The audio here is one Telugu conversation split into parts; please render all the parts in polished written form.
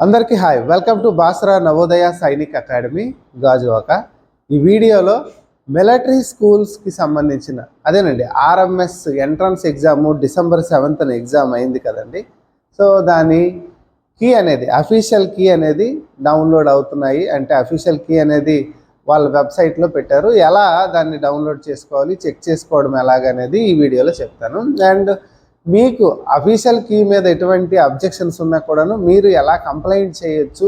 అందరికీ hi, welcome to Basara Navodaya Sainik academy Gajuwaka. ఈ వీడియోలో మిలిటరీ స్కూల్స్కి సంబంధించిన అదేనండి RMS entrance exam December 7th exam అయింది కదండి. సో దాని కీ అనేది అఫీషియల్ కీ అనేది డౌన్లోడ్ అవుతున్నాయి. అంటే అఫీషియల్ కీ అనేది వాళ్ళ వెబ్సైట్లో పెట్టారు. ఎలా దాన్ని డౌన్లోడ్ చేసుకోవాలి, చెక్ చేసుకోవడం ఎలాగనేది ఈ వీడియోలో చెప్తాను. అండ్ మీకు అఫీషియల్ కీ మీద ఎటువంటి అబ్జెక్షన్స్ ఉన్నా కూడాను మీరు ఎలా కంప్లైంట్ చేయొచ్చు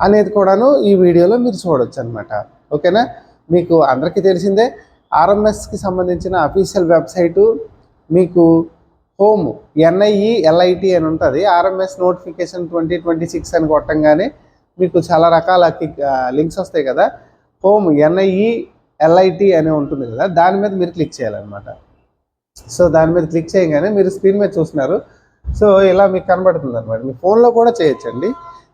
అనేది కూడాను ఈ వీడియోలో మీరు చూడొచ్చు అనమాట. ఓకేనా? మీకు అందరికీ తెలిసిందే ఆర్ఎంఎస్కి సంబంధించిన అఫీషియల్ వెబ్సైటు మీకు హోమ్ NIELIT అని ఉంటుంది. ఆర్ఎంఎస్ నోటిఫికేషన్ 2026 అని కొట్టంగానే మీకు చాలా రకాల లింక్స్ వస్తాయి కదా. హోమ్ NIELIT అని ఉంటుంది కదా, దాని మీద మీరు క్లిక్ చేయాలన్నమాట. సో దాని మీద క్లిక్ చేయగానే మీరు స్క్రీన్ మీద చూస్తున్నారు. సో ఇలా మీకు కనబడుతుంది అనమాట. మీ ఫోన్లో కూడా చేయొచ్చండి.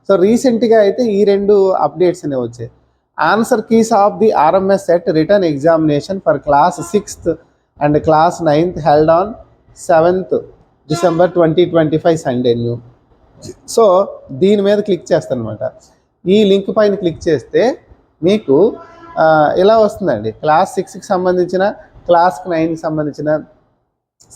సో రీసెంట్గా అయితే ఈ రెండు అప్డేట్స్ అనేవి వచ్చాయి. Answer keys of the RMS set written examination for class 6th and class 9th held on 7th December 2025 Sunday new. So దీని మీద క్లిక్ చేస్తాను అనమాట. ఈ లింక్ పైన క్లిక్ చేస్తే మీకు ఇలా వస్తుందండి. క్లాస్ 6కి సంబంధించిన, క్లాస్ 9కి సంబంధించిన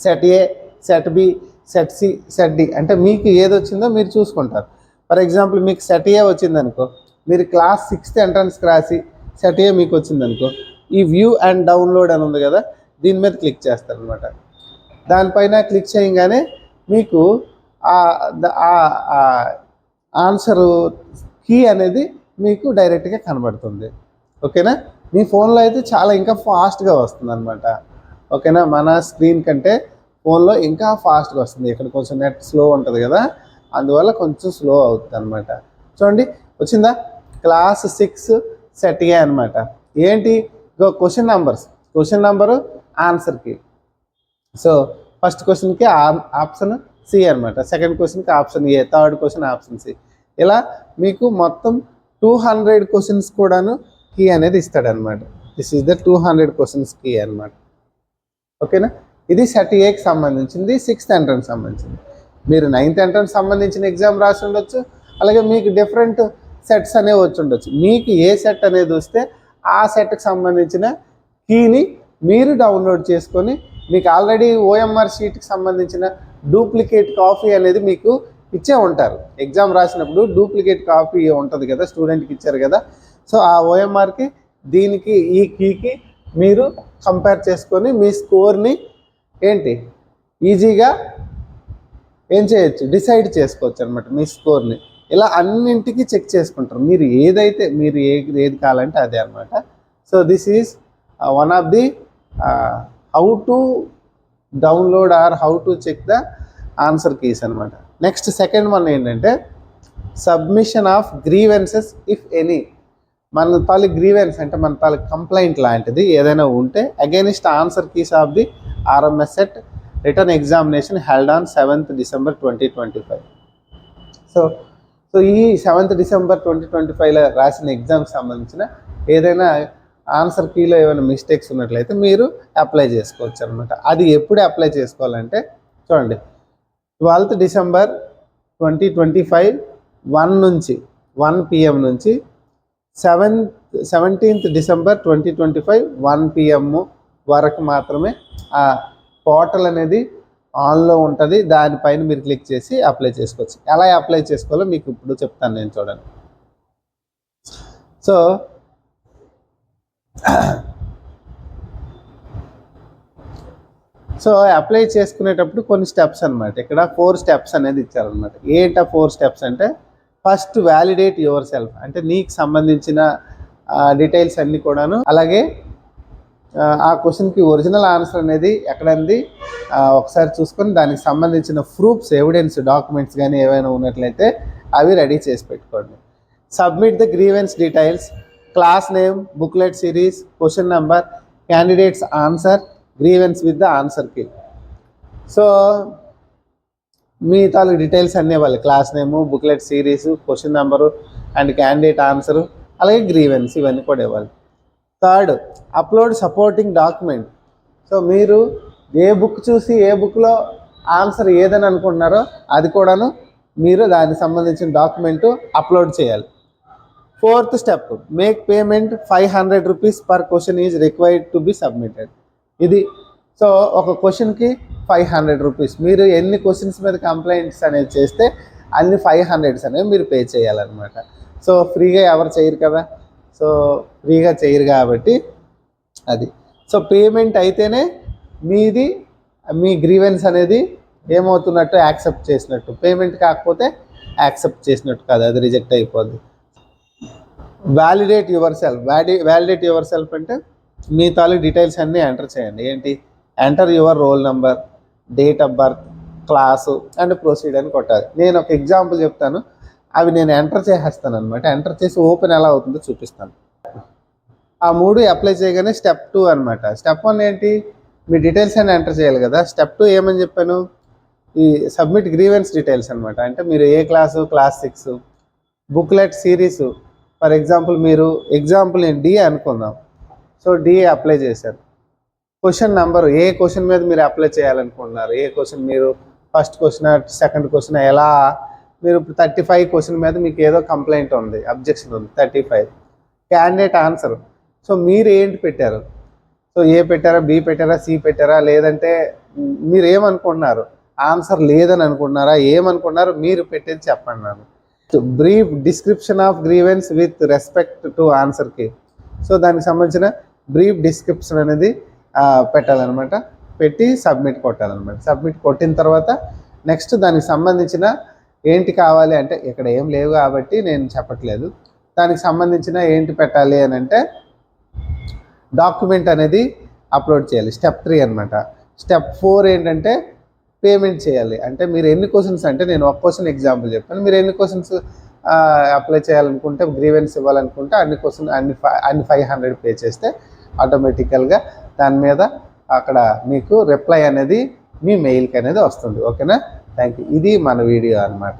set A, set B, set C, set D అంటే మీకు ఏది వచ్చిందో మీరు చూసుకుంటారు. ఫర్ ఎగ్జాంపుల్ మీకు సెట్ ఏ వచ్చిందనుకో, మీరు క్లాస్ 6th ఎంట్రన్స్కి రాసి సెట్ ఏ మీకు వచ్చిందనుకో, ఈ వ్యూ అండ్ డౌన్లోడ్ అని ఉంది కదా, దీని మీద క్లిక్ చేస్తారనమాట. దానిపైన క్లిక్ చేయగానే మీకు ఆన్సరు కీ అనేది మీకు డైరెక్ట్గా కనబడుతుంది. ఓకేనా? మీ ఫోన్లో అయితే చాలా ఇంకా ఫాస్ట్గా వస్తుంది అనమాట. ఓకేనా? మన స్క్రీన్ కంటే ఫోన్లో ఇంకా ఫాస్ట్గా వస్తుంది. ఇక్కడ కొంచెం నెట్ స్లో ఉంటుంది కదా, అందువల్ల కొంచెం స్లో అవుతుంది అనమాట. చూడండి వచ్చిందా? క్లాస్ 6 సెట్ ఏ అనమాట. ఏంటి? క్వశ్చన్ నెంబరు ఆన్సర్కి. సో ఫస్ట్ క్వశ్చన్కి ఆప్షన్ సి అనమాట, సెకండ్ క్వశ్చన్కి option A, third question option C. ఇలా మీకు మొత్తం 200 క్వశ్చన్స్ కూడాను కీ అనేది ఇస్తాడనమాట. This is the 200 questions key అనమాట. ఓకేనా? ఇది సెట్ ఏకి సంబంధించింది, 6th ఎంట్రన్స్ సంబంధించింది. మీరు 9th ఎంట్రన్స్ సంబంధించిన ఎగ్జామ్ రాసి ఉండొచ్చు, అలాగే మీకు డిఫరెంట్ సెట్స్ అనేవి వచ్చి ఉండొచ్చు. మీకు ఏ సెట్ అనేది వస్తే ఆ సెట్కి సంబంధించిన కీని మీరు డౌన్లోడ్ చేసుకొని, మీకు ఆల్రెడీ OMR షీట్కి సంబంధించిన డూప్లికేట్ కాపీ అనేది మీకు ఇచ్చే ఉంటారు. ఎగ్జామ్ రాసినప్పుడు డూప్లికేట్ కాపీ ఉంటుంది కదా, స్టూడెంట్కి ఇచ్చారు కదా. సో ఆ OMRకి దీనికి ఈ కీకి మీరు కంపేర్ చేసుకొని మీ స్కోర్ని ఈజీగా ఏం చేయొచ్చు, డిసైడ్ చేసుకోవచ్చు అనమాట మీ స్కోర్ని. ఇలా అన్నింటికి చెక్ చేసుకుంటారు. మీరు ఏది కావాలంటే అదే అనమాట. So this is one of the how to download or how to check the answer keys అనమాట. నెక్స్ట్ సెకండ్ వన్ ఏంటంటే submission of grievances if any. మన తాలూకు గ్రీవెన్స్ అంటే మన తాలూకు కంప్లైంట్ లాంటిది ఏదైనా ఉంటే against answer keys of the RMS set written examination held on 7th December 2025. So ఈ 7th December 2025లో రాసిన ఎగ్జామ్కి సంబంధించిన ఏదైనా ఆన్సర్ కీలో ఏమైనా మిస్టేక్స్ ఉన్నట్లయితే మీరు అప్లై చేసుకోవచ్చు అనమాట. అది ఎప్పుడు అప్లై చేసుకోవాలంటే చూడండి, 12th December 2025 1 PM నుంచి 17th December 2025 1 PM వరకు మాత్రమే ఆ పోర్టల్ అనేది ఆన్లో ఉంటుంది. దానిపైన మీరు క్లిక్ చేసి అప్లై చేసుకోవచ్చు. ఎలా అప్లై చేసుకోవాలో మీకు ఇప్పుడు చెప్తాను నేను, చూడండి. సో అప్లై చేసుకునేటప్పుడు కొన్ని స్టెప్స్ అనమాట. ఇక్కడ 4 స్టెప్స్ అనేది ఇచ్చారనమాట. 4 స్టెప్స్ అంటే ఫస్ట్ వ్యాలిడేట్ యువర్ సెల్ఫ్, అంటే నీకు సంబంధించిన డీటెయిల్స్ అన్నీ కూడాను, అలాగే ఆ క్వశ్చన్కి ఒరిజినల్ ఆన్సర్ అనేది ఎక్కడంది ఒకసారి చూసుకొని దానికి సంబంధించిన ప్రూఫ్స్, ఎవిడెన్స్, డాక్యుమెంట్స్ కానీ ఏమైనా ఉన్నట్లయితే అవి రెడీ చేసి పెట్టుకోండి. Submit the grievance details, class name, booklet series, question number, candidate's answer, grievance with the answer key. So మీ తాలూకు డీటెయిల్స్ అన్నీ ఇవ్వాలి. Class name, booklet series, question number and candidate answer, అలాగే గ్రీవెన్స్, ఇవన్నీ కూడా ఇవ్వాలి. Third, upload supporting document. So మీరు ఏ బుక్ చూసి ఏ బుక్లో ఆన్సర్ ఏదని అనుకుంటున్నారో అది కూడాను మీరు దానికి సంబంధించిన డాక్యుమెంట్ అప్లోడ్ చేయాలి. 4th step, make payment 500 rupees per question is required to be submitted. ఇది సో ఒక క్వశ్చన్కి 500 రూపీస్. మీరు ఎన్ని క్వశ్చన్స్ మీద కంప్లైంట్స్ అనేది చేస్తే అన్ని 500 అనేవి మీరు పే చేయాలన్నమాట. సో ఫ్రీగా ఎవరు చేయరు కదా, సో ఫ్రీగా చేయరు కాబట్టి అది. సో పేమెంట్ అయితేనే మీ గ్రీవెన్స్ అనేది ఏమవుతున్నట్టు, యాక్సెప్ట్ చేసినట్టు. పేమెంట్ కాకపోతే యాక్సెప్ట్ చేసినట్టు కాదు, అది రిజెక్ట్ అయిపోద్ది. వ్యాలిడేట్ యువర్ సెల్ఫ్ అంటే మీ తాలూకు డీటెయిల్స్ అన్నీ ఎంటర్ చేయండి. ఏంటి, enter your roll number, date of birth, class and proceed అని కొట్టాలి. నేను ఒక ఎగ్జాంపుల్ చెప్తాను, అవి నేను ఎంటర్ చేసేస్తాను అనమాట. ఎంటర్ చేసి ఓపెన్ ఎలా అవుతుందో చూపిస్తాను. ఆ 3 అప్లై చేయగానే స్టెప్ 2 అనమాట. స్టెప్ 1 ఏంటి, మీ డీటెయిల్స్ అన్నీ ఎంటర్ చేయాలి కదా. స్టెప్ 2 ఏమని చెప్పాను, ఈ సబ్మిట్ గ్రీవెన్స్ డీటెయిల్స్ అనమాట. అంటే మీరు ఏ class, class 6, booklet series. For example నేను డి అనుకుందాం. సో డి అప్లై చేశారు. క్వశ్చన్ నెంబరు, ఏ క్వశ్చన్ మీద మీరు అప్లై చేయాలనుకుంటున్నారు, ఏ క్వశ్చన్ మీరు ఫస్ట్ క్వశ్చన్, సెకండ్ క్వశ్చన్, ఎలా మీరు 35 క్వశ్చన్ మీద మీకు ఏదో కంప్లైంట్ ఉంది, అబ్జెక్షన్ ఉంది, 35. క్యాండిడేట్ ఆన్సర్, సో మీరు ఏంటి పెట్టారు, సో ఏ పెట్టారా, బి పెట్టారా, సి పెట్టారా, లేదంటే మీరు ఏమనుకుంటున్నారు, ఆన్సర్ లేదని అనుకుంటున్నారా, ఏమనుకుంటున్నారో మీరు పెట్టేది చెప్పండి. నాకు brief description of grievance with respect to ఆన్సర్కి. సో దానికి సంబంధించిన బ్రీఫ్ డిస్క్రిప్షన్ అనేది పెట్టాలన్నమాట. పెట్టి సబ్మిట్ కొట్టాలన్నమాట. సబ్మిట్ కొట్టిన తర్వాత నెక్స్ట్ దానికి సంబంధించిన ఏంటి కావాలి అంటే, ఇక్కడ ఏం లేవు కాబట్టి నేను చెప్పట్లేదు. దానికి సంబంధించిన ఏంటి పెట్టాలి అని అంటే డాక్యుమెంట్ అనేది అప్లోడ్ చేయాలి. స్టెప్ 3 అనమాట. స్టెప్ 4 ఏంటంటే పేమెంట్ చేయాలి. అంటే మీరు ఎన్ని క్వశ్చన్స్, అంటే నేను ఒక క్వశ్చన్ ఎగ్జాంపుల్ చెప్పాను, మీరు ఎన్ని క్వశ్చన్స్ అప్లై చేయాలనుకుంటే, గ్రీవెన్స్ ఇవ్వాలనుకుంటే అన్ని 500 పే చేస్తే ఆటోమేటికల్గా దాని మీద అక్కడ మీకు రిప్లై అనేది మీ మెయిల్కి అనేది వస్తుంది. ఓకేనా, థ్యాంక్ యూ. ఇది మన వీడియో అనమాట.